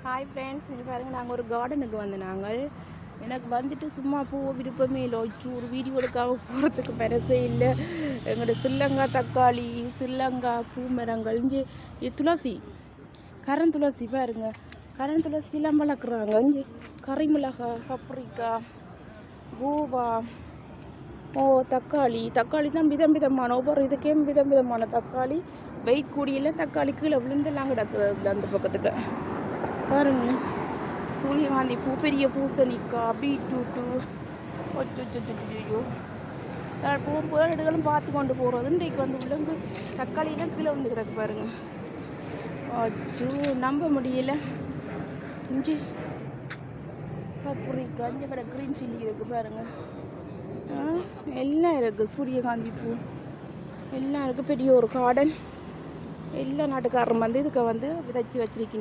Hi friends, இங்கே பாருங்கள், நாங்கள் ஒரு கார்டனுக்கு நாங்கள் எனக்கு வந்துட்டு சும்மா பூவை விருப்பமே இல்லை. ஒரு வீடியோ எடுக்காமல் போகிறதுக்கு பெருசே இல்லை. எங்களோட ஸ்ரீலங்கா தக்காளி, ஸ்ரீலங்கா பூ மரங்கள், இங்கே துளசி, கரந்துளசி பாருங்க, கரந்துளசிலாம் வளர்க்குறாங்க. இங்கே கறிமிளகாய், பப்ரிக்கா, கோவா, தக்காளி தான் விதம் விதமான ஒவ்வொரு இதுக்கே விதம் விதமான தக்காளி. வெயிட் கூடியெல்லாம் தக்காளி கீழே விழுந்தெல்லாம் கிடக்குது அந்த பக்கத்துக்கு பாருங்க. சூரியகாந்தி பூ, பெரிய பூசணிக்காய், பீட்ரூட்டு, ஒச்சோ பூடுகளும் பார்த்து கொண்டு போகிறது. இன்றைக்கு உள்ளங்க தக்காளியெல்லாம் கீழே வந்து கிடக்கு பாருங்க. அச்சோ, நம்ப முடியல. இஞ்சி பப்ரிக்காய், இங்கே கடை க்ரீன் சில்லி இருக்குது பாருங்க. எல்லாம் இருக்குது. சூரியகாந்தி பூ எல்லாம் இருக்குது. பெரிய ஒரு கார்டன். எல்லா நாட்டுக்காரரும் இதுக்கு விதைச்சி வச்சிருக்கீங்க.